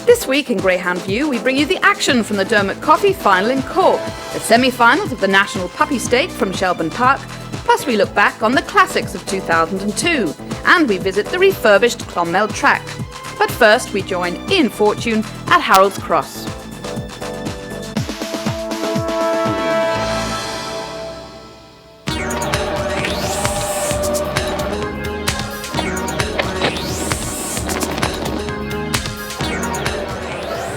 This week in Greyhound View, we bring you the action from the Dermot Coffee final in Cork, the semi-finals of the National Puppy Stake from Shelbourne Park, plus we look back on the classics of 2002, and we visit the refurbished Clonmel track. But first, we join Ian Fortune at Harold's Cross.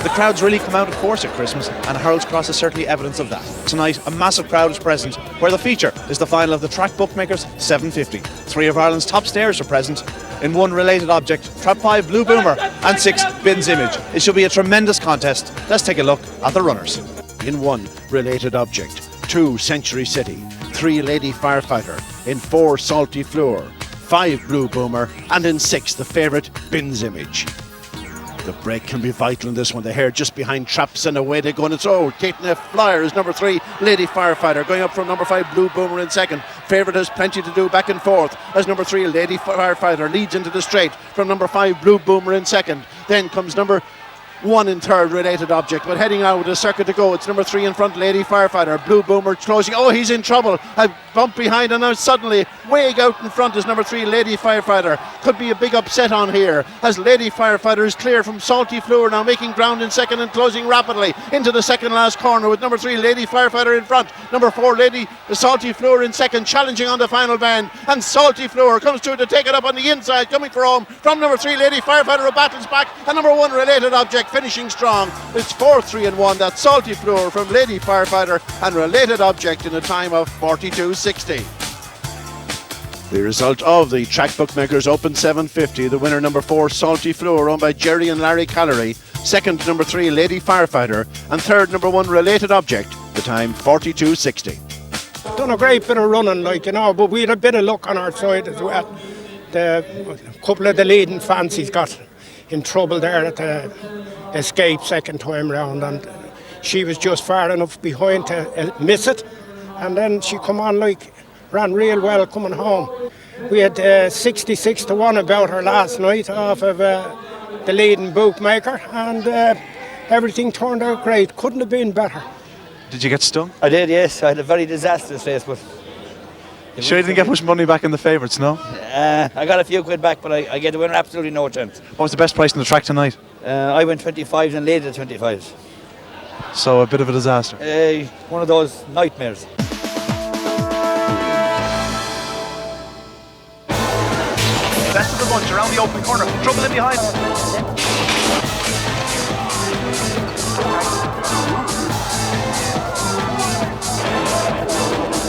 The crowds really come out, of course, at Christmas, and Harold's Cross is certainly evidence of that. Tonight, a massive crowd is present, where the feature is the final of the Track Bookmakers 750. 3 of Ireland's top stayers are present. In one related object, Trap 5 Blue Boomer and 6 Bin's Image. It should be a tremendous contest. Let's take a look at the runners. In 1 related object, 2 Century City, 3 Lady Firefighter, in 4 Salty Floor, 5 Blue Boomer, and in 6 the favourite Bin's Image. The break can be vital in this one. The hare just behind Traps and away they go, and it's taking a flyer is number 3 Lady Firefighter, going up from number 5 Blue Boomer in second. Favourite has plenty to do back and forth as number 3 Lady Firefighter leads into the straight from number 5 Blue Boomer in second. Then comes number 1 in third related object, but heading out with a circuit to go. It's number 3 in front, Lady Firefighter. Blue Boomer closing. He's in trouble. A bump behind, and now suddenly way out in front is number 3 Lady Firefighter. Could be a big upset on here as Lady Firefighter is clear from Salty Floor, now making ground in second and closing rapidly into the second last corner with number 3 Lady Firefighter in front. Number 4 Salty Floor in second, challenging on the final bend, and Salty Floor comes through to take it up on the inside, coming for home from number 3 Lady Firefighter, who battles back, and number 1 related object finishing strong. It's 4-3-1. That's Salty Floor from Lady Firefighter and related object in a time of 42.60. The result of the Track Bookmakers Open 750, the winner number 4 Salty Floor, owned by Jerry and Larry Callery, second number 3 Lady Firefighter, and third number 1 related object, the time 42.60. Done a great bit of running, but we had a bit of luck on our side as well. A couple of the leading fancies got in trouble there at the escape second time round, and she was just far enough behind to miss it, and then she come on ran real well coming home. We had 66-1 about her last night off of the leading bookmaker, and everything turned out great. Couldn't have been better. Did you get stung? I did, yes. I had a very disastrous race, but Sure you didn't get much money back in the favourites, no? I got a few quid back, but I get the winner absolutely no chance. What was the best price on the track tonight? I went 25s and laid at 25s. So a bit of a disaster. One of those nightmares. Best of the bunch around the open corner. Trouble in behind.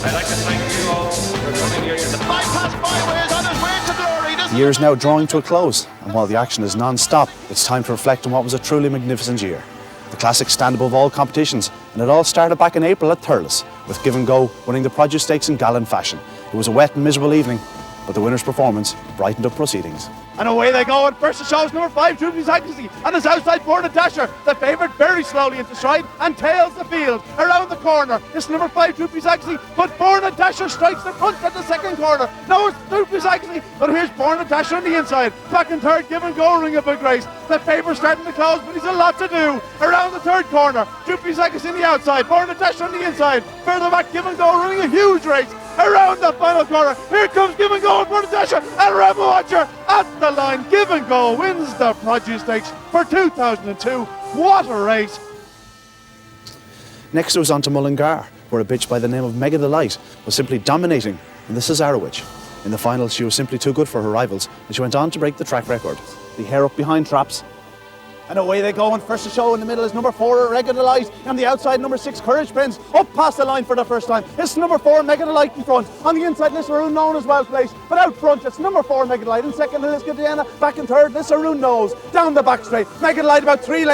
I'd like to thank you all for coming here. The 5 is on his way to glory. The year is now drawing to a close, and while the action is non-stop, it's time to reflect on what was a truly magnificent year. The classics stand above all competitions, and it all started back in April at Thurles, with Give and Go winning the Produce Stakes in gallant fashion. It was a wet and miserable evening, but the winner's performance brightened up proceedings. And away they go, and first it shows number 5 Troopy's Accuracy, and his outside Borna Dasher, the favourite, very slowly into stride and tails the field around the corner. It's number 5 Troopy's Accuracy, but Borna Dasher strikes the front at the second corner. No, it's Troopy's Accuracy, but here's Borna Dasher on the inside. Back in third, Give and Go, Ring of Big Race. The favourite starting to close, but he's a lot to do around the third corner. Troopy's Accuracy on the outside, Borna Dasher on the inside. Further back, Give and Go, running a huge race around the final corner. Here comes Give and Go and Borna Dasher and Rebel Watcher at the line. Give and Go wins the Produce Stakes for 2002. What a race. Next it was on to Mullingar, where a bitch by the name of Mega Delight was simply dominating in the Cesarewitch. In the final, she was simply too good for her rivals, and she went on to break the track record. The hare up behind Traps. And away they go, and first to show in the middle is number 4 Mega Delight, and the outside number 6 Courage Prince up past the line for the first time. It's number 4 Mega Delight in front. On the inside, Lissaroon known as well placed, but out front it's number 4 Mega Delight. In second, Elizabeth Vienna. Back in third, Lissaroon knows. Down the back straight, Mega Delight about 4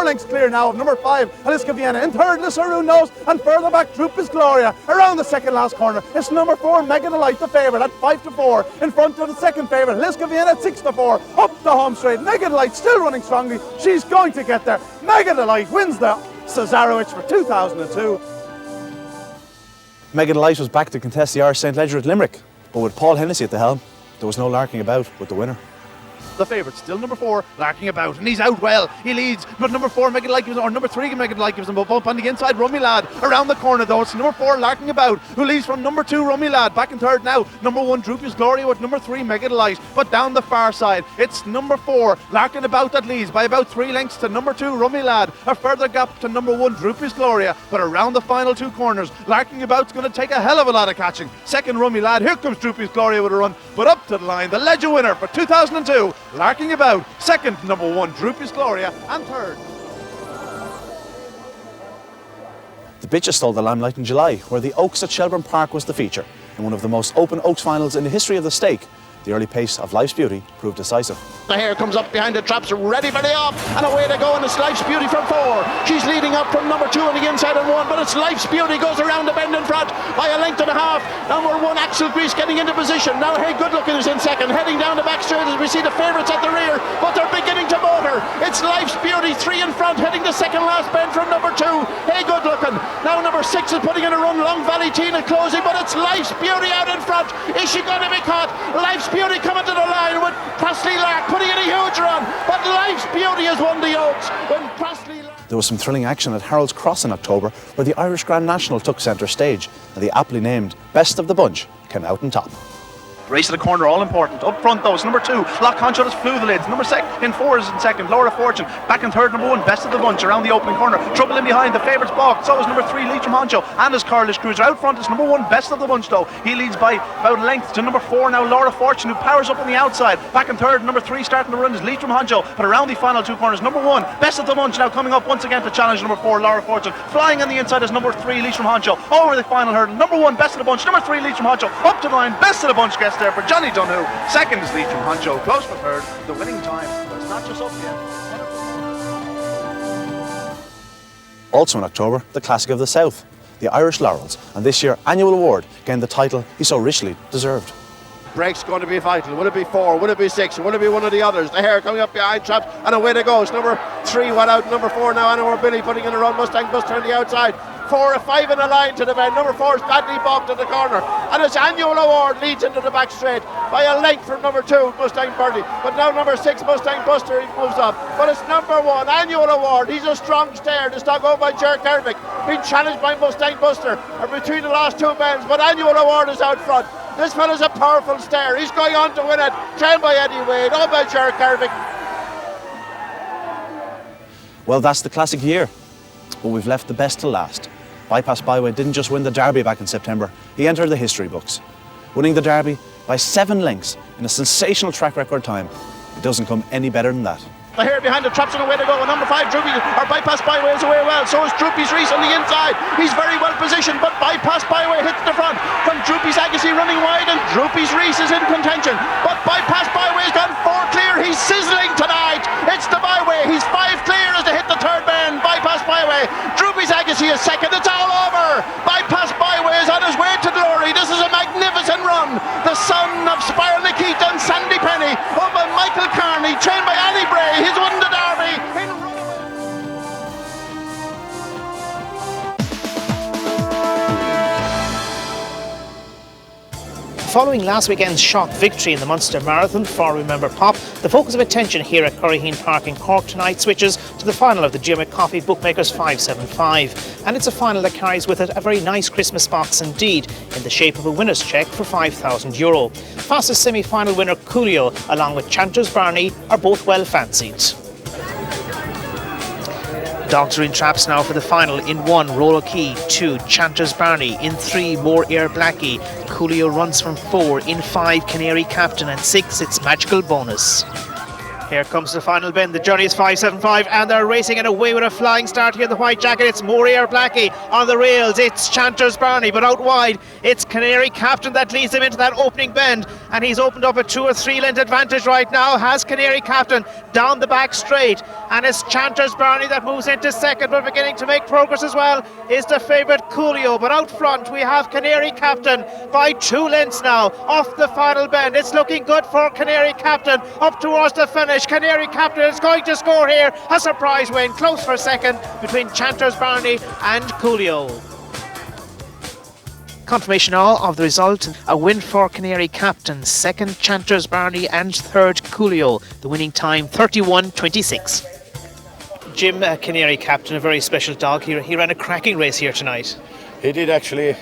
lengths clear now of number 5 Elizabeth Vienna. In third, Lissaroon knows, and further back, Troop is Gloria. Around the second last corner, it's number 4 Mega Delight, the favourite at 5-4. In front of the second favourite, Elizabeth Vienna at 6-4. Up the home straight, Mega Delight still running strongly. She's going to get there. Mega Delight wins the Cesarewitch for 2002. Mega Delight was back to contest the Irish St Ledger at Limerick, but with Paul Hennessy at the helm, there was no larking about with the winner. The favourite, still number 4, larking about, and he's out well. He leads, but number 4, Megan Light gives him, or number 3, Megan Light gives him a bump on the inside. Rummy Lad around the corner though. It's number 4, larking about, who leads from number 2, Rummy Lad. Back in third now, number 1, Droopy's Glory with number 3, Megan Light. But down the far side, it's number 4, larking about, that leads by about 3 lengths to number 2, Rummy Lad. A further gap to number 1, Droopy's Gloria. But around the final 2 corners, larking about's going to take a hell of a lot of catching. Second, Rummy Lad. Here comes Droopy's Gloria with a run, but up to the line, the Legend winner for 2002, larking about. Second, number 1, Droopy's Gloria, and third. The bitches stole the limelight in July, where the Oaks at Shelbourne Park was the feature. In one of the most open Oaks finals in the history of the stake, the early pace of Life's Beauty proved decisive. The hare comes up behind the traps, ready for the off, and away they go, and it's Life's Beauty from 4. She's leading up from number 2 on the inside and 1, but it's Life's Beauty goes around the bend in front by a length and a half. Number 1, Axel Grease getting into position. Now Hey Good Looking is in second, heading down the back straight as we see the favourites at the rear, but they're beginning to motor. It's Life's Beauty 3 in front, heading the second last bend from number 2, Hey Good Looking. Now number 6 is putting in a run, Long Valley Tina closing, but it's Life's Beauty out in front. Is she going to be caught? Life's Beauty coming to the line with Presley Lark putting in a huge run, but Life's Beauty has won the Oaks when Presley Lark. There was some thrilling action at Harold's Cross in October, where the Irish Grand National took centre stage, and the aptly named Best of the Bunch came out on top. Race to the corner, all important. Up front though, it's number 2, Lock Concho just flew the lids. Number 6 in 4 is in second, Laura Fortune. Back in third, number 1, Best of the Bunch around the opening corner. Trouble in behind, the favourites balked. So is number 3, Leitrim Honcho, and his Carlish Cruiser. Out front is number 1, Best of the Bunch though. He leads by about a length to number 4 now, Laura Fortune, who powers up on the outside. Back in third, number 3 starting the run is Leitrim Honcho. But around the final 2 corners, number 1, Best of the Bunch now coming up once again to challenge number 4, Laura Fortune. Flying on the inside is number 3, Leitrim Honcho. Over the final hurdle, number 1, Best of the Bunch. Number 3, Leitrim Honcho. Up to the line, Best of the Bunch gets there for Johnny Dunhu. Second is Leitrim Honcho, close for third. The winning time, but it's not just up yet. Also in October, the Classic of the South, the Irish Laurels, and this year's annual award gained the title he so richly deserved. Break's going to be vital. Will it be 4? Will it be 6? Will it be one of the others? The hare coming up behind traps, and away they go. It's number 3 went out. Number 4 now, Anna Billy putting in a run. Mustang Buster on the outside. 4 or 5 in a line to the bend. Number 4 is badly balked at the corner, and its annual award leads into the back straight by a length from number 2, Mustang Birdie. But now number 6, Mustang Buster, he moves up. But it's number 1, annual award. He's a strong stare. The stock owned by Jer Kervick, being challenged by Mustang Buster, are between the last 2 bends. But annual award is out front. This fella's a powerful stare. He's going on to win it. Trained by Eddie Wade, owned by Jer Kervick. Well, that's the Classic year, but we've left the best to last. Bypass Byway didn't just win the Derby back in September, he entered the history books, winning the Derby by 7 lengths in a sensational track record time. It doesn't come any better than that. The hare behind the traps and away to go. And number 5, Droopy, or Bypass Byway is away well. So is Droopy's Reese on the inside. He's very well positioned, but Bypass Byway hits the front from Droopy's Agassi running wide, and Droopy's Reese is in contention. But Bypass Byway's gone 4 clear. He's sizzling tonight. It's the Byway. He's 5 clear as they hit the third bend. Bypass Byway. Droopy's Agassi is second. It's all over. Bypass Byway is on his way to glory. This is a magnificent run. The son of Spiral Nikita and Sandy Penny, owned by Michael Carney, trained by Annie Bray. He's won the Derby in Following last weekend's shock victory in the Munster Marathon for Remember Pop, the focus of attention here at Curraheen Park in Cork tonight switches to the final of the Dermot Coffee Bookmakers 575. And it's a final that carries with it a very nice Christmas box indeed, in the shape of a winner's cheque for €5,000. Fastest semi-final winner Coolio, along with Chanters Barney, are both well fancied. Dogs are in traps now for the final. In 1, Roll Key. 2, Chanters Barney. In 3, More Air Blackie. Coolio runs from 4. In 5, Canary Captain. And 6, it's Magical Bonus. Here comes the final bend. The journey is 575, and they're racing and away with a flying start here in the white jacket. It's More Air Blackie on the rails. It's Chanters Barney, but out wide it's Canary Captain that leads him into that opening bend, and he's opened up a 2 or 3 length advantage right now. Has Canary Captain down the back straight, and it's Chanters Barney that moves into second, but beginning to make progress as well is the favourite Coolio. But out front we have Canary Captain by 2 lengths now off the final bend. It's looking good for Canary Captain up towards the finish. Canary Captain is going to score here. A surprise win, close for second between Chanters Barney and Coolio. Confirmation now of the result. A win for Canary captain, second Chanters Barney and third Coolio. The winning time 31.26. Jim, Canary captain, a very special dog. He ran a cracking race here tonight. He did actually.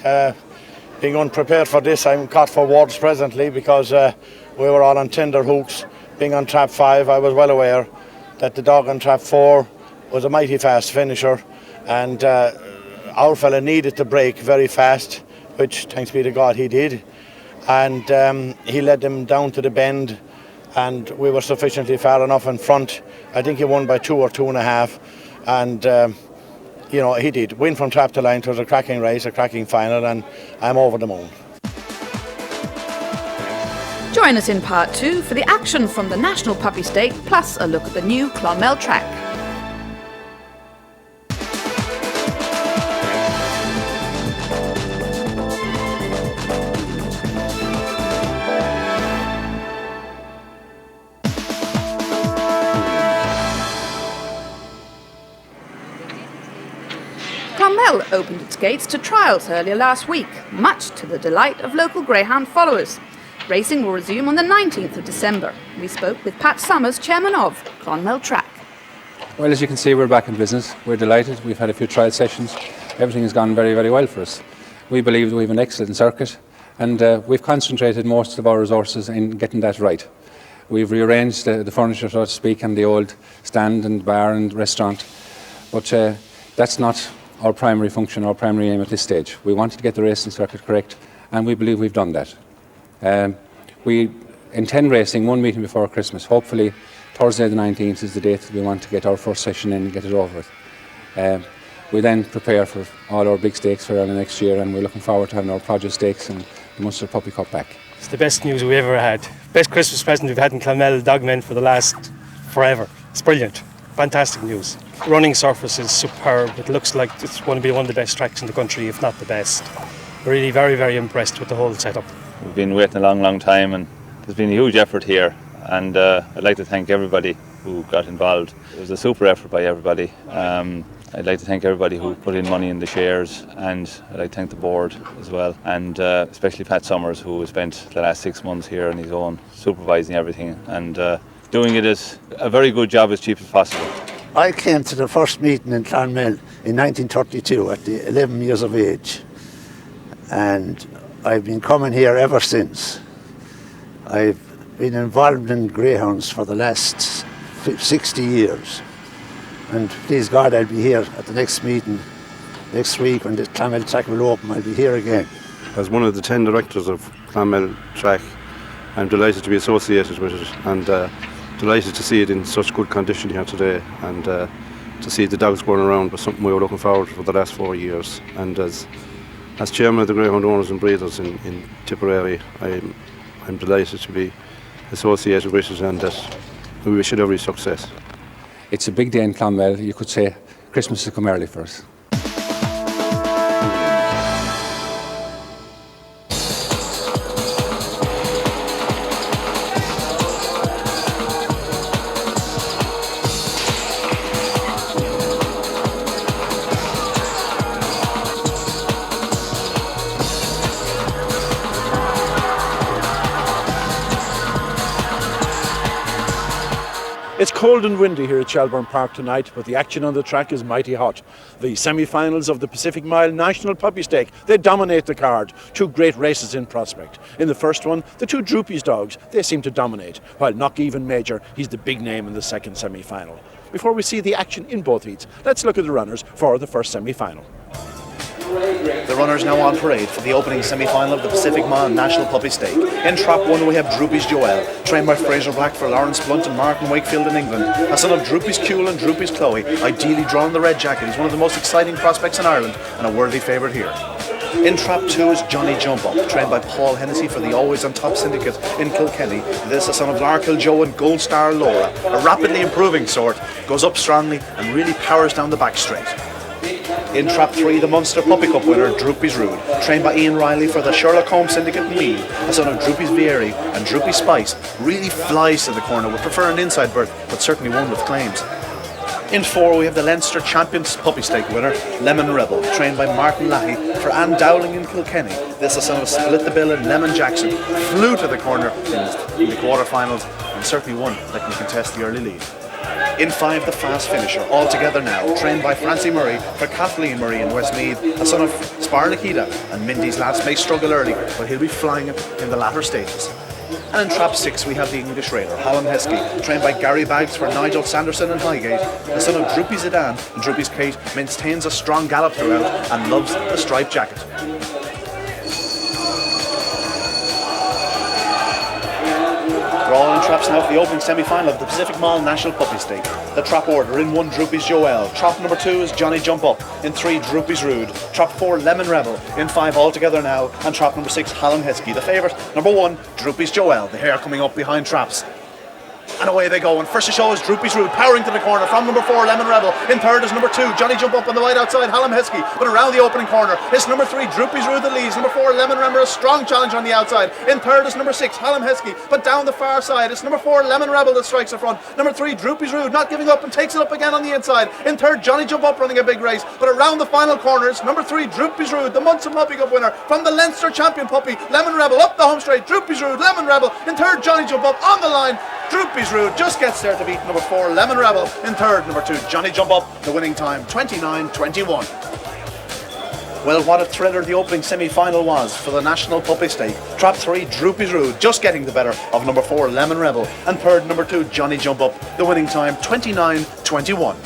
Being unprepared for this, I'm caught for words presently because we were all on tender hooks. Being on trap 5, I was well aware that the dog on trap 4 was a mighty fast finisher, and our fella needed to brake very fast, which thanks be to God he did, and he led them down to the bend, and we were sufficiently far enough in front. I think he won by 2 or 2.5, and you know, he did win from trap to line. It was a cracking race, a cracking final, and I'm over the moon. Join us in part 2 for the action from the National Puppy Stake, plus a look at the new Clonmel track. Clonmel opened its gates to trials earlier last week, much to the delight of local greyhound followers. Racing will resume on the 19th of December. We spoke with Pat Summers, chairman of Clonmel Track. Well, as you can see, we're back in business. We're delighted. We've had a few trial sessions. Everything has gone very, very well for us. We believe that we have an excellent circuit, and we've concentrated most of our resources in getting that right. We've rearranged the furniture, so to speak, and the old stand and bar and restaurant, but that's not our primary function, our primary aim at this stage. We wanted to get the racing circuit correct, and we believe we've done that. We intend racing one meeting before Christmas. Hopefully Thursday the 19th is the date that we want to get our first session in and get it over with. We then prepare for all our big stakes for early next year, and we're looking forward to having our Produce Stakes and the Munster Puppy Cup back. It's the best news we ever had. Best Christmas present we've had in Clonmel Dogmen for the last forever. It's brilliant. Fantastic news. Running surface is superb. It looks like it's going to be one of the best tracks in the country, if not the best. Really very, very impressed with the whole setup. We've been waiting a long, long time, and there's been a huge effort here, and I'd like to thank everybody who got involved. It was a super effort by everybody. I'd like to thank everybody who put in money in the shares, and I'd like to thank the board as well, and especially Pat Summers, who spent the last 6 months here on his own, supervising everything and doing it as a very good job, as cheap as possible. I came to the first meeting in Clonmel in 1932 at the 11 years of age, and I've been coming here ever since. I've been involved in greyhounds for the last 60 years, and please God I'll be here at the next meeting next week when the Clonmel track will open. I'll be here again. As one of the 10 directors of Clonmel track, I'm delighted to be associated with it, and delighted to see it in such good condition here today, and to see the dogs going around was something we were looking forward to for the last 4 years. And as chairman of the Greyhound Owners and Breeders in Tipperary, I'm delighted to be associated with it, and that we wish it every success. It's a big day in Clonmel. You could say Christmas has come early for us. It's cold and windy here at Shelbourne Park tonight, but the action on the track is mighty hot. The semi-finals of the Pacific Mile National Puppy Stake, they dominate the card. 2 great races in prospect. In the first one, the 2 Droopy's dogs, they seem to dominate, while Knock Even Major, he's the big name in the second semi-final. Before we see the action in both heats, let's look at the runners for the first semi-final. The runners now on parade for the opening semi-final of the Pacific Mile National Puppy Stake. In trap 1 we have Droopy's Joel, trained by Fraser Black for Lawrence Blunt and Martin Wakefield in England. A son of Droopy's Cool and Droopy's Chloe, ideally drawn in the red jacket. He's one of the most exciting prospects in Ireland and a worthy favourite here. In trap 2 is Johnny Jump Up, trained by Paul Hennessy for the Always on Top Syndicate in Kilkenny. This is a son of Larkill Joe and Gold Star Laura, a rapidly improving sort, goes up strongly and really powers down the back straight. In trap 3, the Munster Puppy Cup winner, Droopy's Rude, trained by Ian Riley for the Sherlock Holmes Syndicate in Meath, a son of Droopy's Vieri and Droopy Spice, really flies to the corner, would prefer an inside berth, but certainly one with claims. In 4, we have the Leinster Champions Puppy Stake winner, Lemon Rebel, trained by Martin Lahey for Anne Dowling in Kilkenny. This is son of Split the Bill and Lemon Jackson. Flew to the corner in the quarterfinals and certainly one that can contest the early lead. In 5, the Fast Finisher, all together now, trained by Francie Murray for Kathleen Murray in Westmeath, a son of Spar Nikita, and Mindy's lads may struggle early, but he'll be flying in the latter stages. And in Trap 6 we have the English Raider, Hallam Heskey, trained by Gary Baggs for Nigel Sanderson in Highgate. The son of Droopy Zidane and Droopy's Kate maintains a strong gallop throughout and loves the striped jacket. We're all in traps now for the opening semi-final of the Pacific Mall National Puppy Stake. The trap order: in 1, Droopy's Joel. Trap number 2 is Johnny Jump Up. In 3, Droopy's Rude. Trap 4, Lemon Rebel. In 5, all together now. And trap number 6, Hallam Heskey. The favourite, number 1, Droopy's Joel. The hair coming up behind traps. And away they go, and first to show is Droopy's Rude, powering to the corner from number 4, Lemon Rebel. In 3rd is number 2, Johnny Jump Up on the wide outside, Hallam Heskey. But around the opening corner is number 3, Droopy's Rude that leads. Number 4, Lemon Rebel, a strong challenge on the outside. In 3rd is number 6, Hallam Heskey. But down the far side, it's number 4, Lemon Rebel that strikes the front. Number 3, Droopy's Rude, not giving up and takes it up again on the inside. In 3rd, Johnny Jump Up running a big race. But around the final corner is number 3, Droopy's Rude, the Munson Puppy Cup winner from the Leinster Champion Puppy, Lemon Rebel. Up the home straight, Droopy's Rude, Lemon Rebel. In 3rd, Johnny Jump Up on the line. Droopy's Rude just gets there to beat number 4, Lemon Rebel. In 3rd, number 2, Johnny Jump Up, the winning time, 29:21. Well, what a thriller the opening semi-final was for the National Puppy Stake. Trap 3, Droopy's Rude, just getting the better of number 4, Lemon Rebel. And 3rd, number 2, Johnny Jump Up, the winning time, 29:21.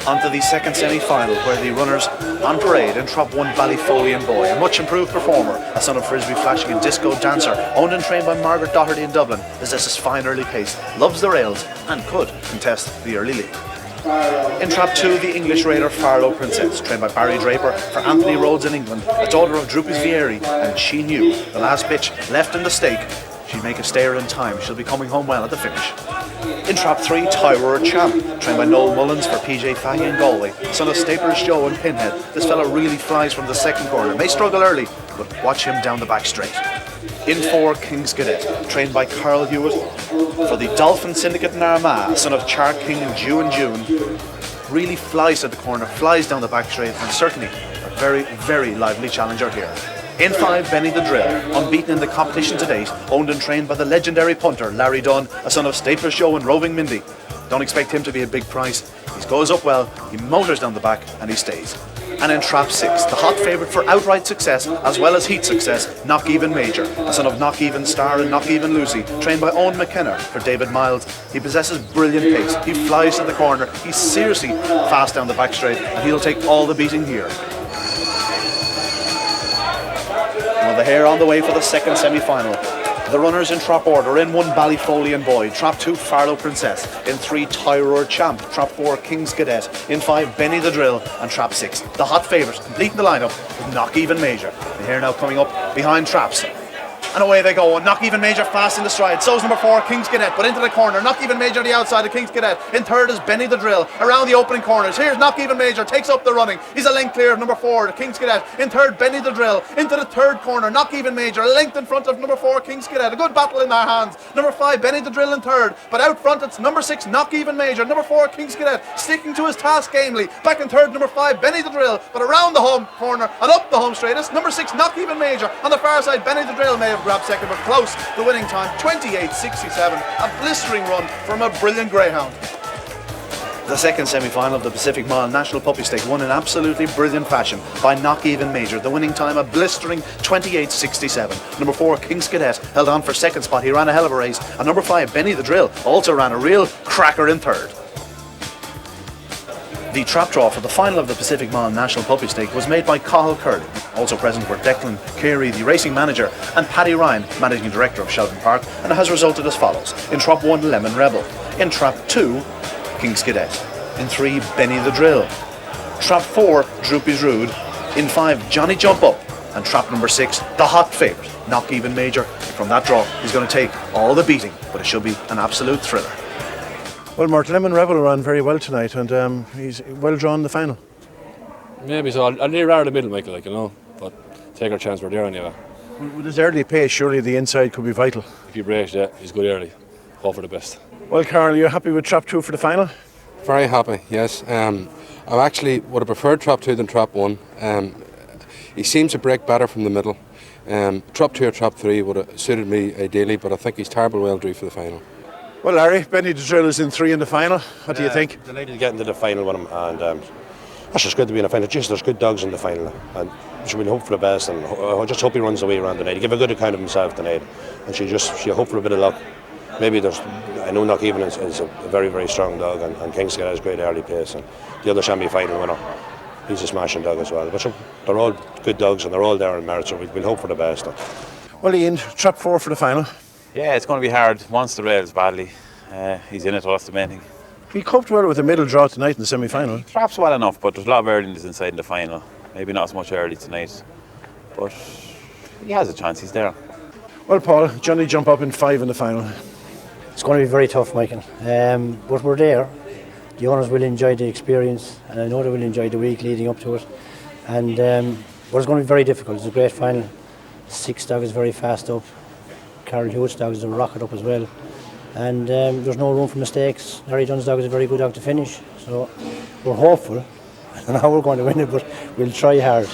On to the second semi-final, where the runners on parade in Trap 1, Ballyfoley Boy, a much improved performer, a son of Frisbee Flashing and Disco Dancer, owned and trained by Margaret Doherty in Dublin, possesses fine early pace, loves the rails and could contest the early lead. In Trap 2, the English Raider Farlow Princess, trained by Barry Draper for Anthony Rhodes in England, a daughter of Droopy's Vieri, and she knew the last bitch left in the stake. She'd make a stayer in time. She'll be coming home well at the finish. In Trap 3, Tyrer Champ, trained by Noel Mullins for PJ Fahey in Galway, son of Staples Joe and Pinhead. This fellow really flies from the second corner. May struggle early, but watch him down the back straight. In 4, King's Cadet, trained by Carl Hewitt for the Dolphin Syndicate in Armagh, son of Char King and June. Really flies to the corner, flies down the back straight, and certainly a very, very lively challenger here. In 5, Benny the Drill, unbeaten in the competition to date, owned and trained by the legendary punter Larry Dunn, a son of Staples Joe and Roving Mindy. Don't expect him to be a big price. He goes up well, he motors down the back, and he stays. And in Trap 6, the hot favourite for outright success as well as heat success, Knock Even Major, a son of Knock Even Star and Knock Even Lucy, trained by Owen McKenna for David Miles. He possesses brilliant pace, he flies to the corner, he's seriously fast down the back straight, and he'll take all the beating here. Now the hare on the way for the second semi-final. The runners in Trap order: in 1, Ballyfoley Boy, Trap 2, Farlow Princess, in 3, Tyrer Champ, Trap 4, King's Cadet, in 5, Benny the Drill, and Trap 6, the hot favourite, completing the lineup with Knock Even Major. The hare now coming up behind Traps. And away they go, and Knock Even Major fast in the stride. So's number 4, King's Cadet, but into the corner. Knock Even Major on the outside of King's Cadet. In 3rd is Benny the Drill, around the opening corners. Here's Knock Even Major, takes up the running. He's a length clear of number 4, King's Cadet. In 3rd, Benny the Drill, into the 3rd corner. Knock Even Major, a length in front of number 4, King's Cadet. A good battle in their hands. Number 5, Benny the Drill in 3rd, but out front it's number 6, Knock Even Major. Number 4, King's Cadet, sticking to his task gamely. Back in 3rd, number 5, Benny the Drill, but around the home corner and up the home straight it's number 6, Knock Even Major. On the far side, Benny the Drill may have grabbed second, but close. The winning time, 28:67, a blistering run from a brilliant greyhound. The second semi-final of the Pacific Mall National Puppy Stake, won in absolutely brilliant fashion by Knock Even Major. The winning time, a blistering 28:67. Number 4, King's Cadet, held on for second spot. He ran a hell of a race. And number 5, Benny the Drill, also ran a real cracker in 3rd. The trap draw for the final of the Pacific Mall National Puppy Stake was made by Cathal Curley. Also present were Declan Carey, the racing manager, and Paddy Ryan, managing director of Shelbourne Park, and it has resulted as follows. In Trap 1, Lemon Rebel. In Trap 2, King's Cadet. In 3, Benny the Drill. Trap 4, Droopy's Rude. In 5, Johnny Jump Up. And trap number 6, the hot favourite, Knock Even Major. From that draw, he's going to take all the beating, but it should be an absolute thriller. Well, Martin, Lemon Rebel ran very well tonight, and he's well drawn in the final. Maybe so. I'll near out the middle, Michael, but take our chance. We're there anyway. With his early pace, surely the inside could be vital. If he breaks, yeah, he's good early. Hope for the best. Well, Carl, you're happy with Trap 2 for the final? Very happy, yes. I actually would have preferred trap 2 than trap 1. He seems to break better from the middle. Trap 2 or trap 3 would have suited me ideally, but I think he's terrible well drew for the final. Well, Larry, Benny the Drill is in 3 in the final. What do you think? Delighted to get into the final with him, and that's just good to be in the final. Just there's good dogs in the final, and she will hope for the best, and I just hope he runs away around tonight. He gave a good account of himself tonight, and she hope for a bit of luck. Maybe I know Knock Even is a very, very strong dog, and Kingsgate has great early pace, and the other semi-final winner, he's a smashing dog as well. But they're all good dogs, and they're all there in merit, so we'll hope for the best. Well, Ian, trap 4 for the final. Yeah, it's going to be hard. Wants the rails badly. He's in it, what's the main thing. He coped well with a middle draw tonight in the semi-final. Traps well enough, but there's a lot of earliness inside in the final. Maybe not as much early tonight, but he has a chance, he's there. Well, Paul, Johnny jump up in 5 in the final. It's going to be very tough, Michael. But we're there. The owners will enjoy the experience, and I know they will enjoy the week leading up to it. And but it's going to be very difficult. It's a great final. 6 dog is very fast up. Carol Hewitt's dog is a rocket up as well. And there's no room for mistakes. Harry Dunn's dog is a very good dog to finish. So we're hopeful. I don't know how we're going to win it, but we'll try hard.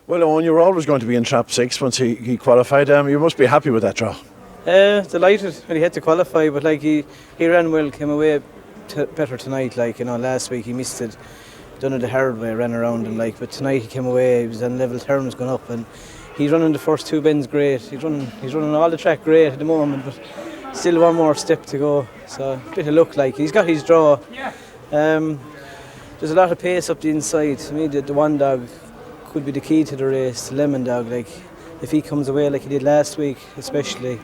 Well, Owen, you were always going to be in trap 6 once he qualified. You must be happy with that draw. Delighted. Well, he had to qualify, but he ran well, came away better tonight. Last week he missed it, done it the hard way, ran around him. But tonight he came away. He was on level terms going up, and he's running the first 2 bends great. He's running all the track great at the moment, but still one more step to go. So a bit of luck. He's got his draw. There's a lot of pace up the inside. To me, the one dog could be the key to the race. The Lemon dog, if he comes away like he did last week, especially,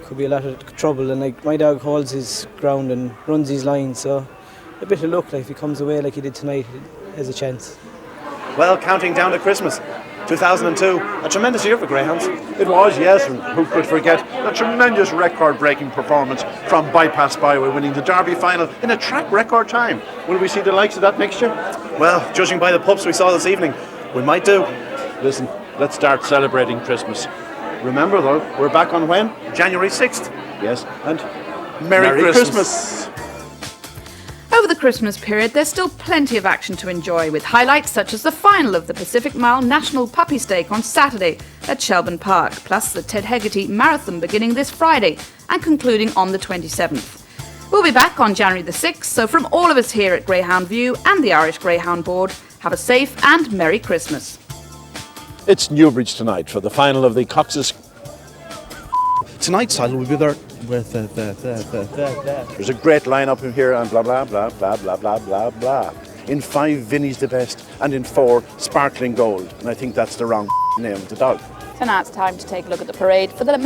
could be a lot of trouble. And my dog holds his ground and runs his line. So a bit of luck. If he comes away like he did tonight, he has a chance. Well, counting down to Christmas. 2002, a tremendous year for Greyhounds. It was, yes, and who could forget a tremendous record-breaking performance from Bypass Byway, winning the Derby final in a track record time. Will we see the likes of that next year? Well, judging by the pups we saw this evening, we might do. Listen, let's start celebrating Christmas. Remember, though, we're back on when? January 6th. Yes, and Merry Christmas. Over the Christmas period, there's still plenty of action to enjoy, with highlights such as the final of the Pacific Mile National Puppy Stake on Saturday at Shelbourne Park, plus the Ted Hegarty Marathon beginning this Friday and concluding on the 27th. We'll be back on January the 6th, so from all of us here at Greyhound View and the Irish Greyhound Board, have a safe and Merry Christmas. It's Newbridge tonight for the final of the Cox's. Tonight's title will be there with There's a great lineup in here, and blah blah blah blah blah blah blah blah. In 5, Vinny's the best, and in 4, Sparkling Gold. And I think that's the wrong name of the dog. So now it's time to take a look at the parade for the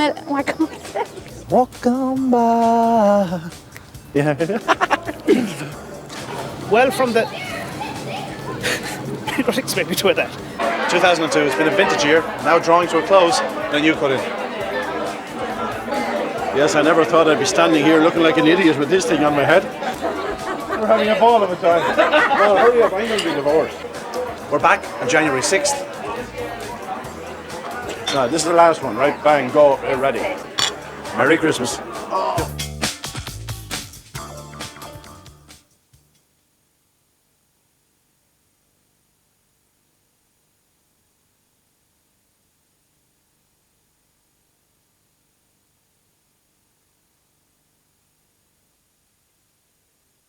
Walk on by. Yeah. Well, from the... You don't expect me to do that. 2002 has been a vintage year, now drawing to a close. Then you cut in. Yes, I never thought I'd be standing here looking like an idiot with this thing on my head. We're having a ball of a time. Well, hurry up, I'm going to be divorced. We're back on January 6th. No, this is the last one, right? Bang, go, ready. Merry Christmas.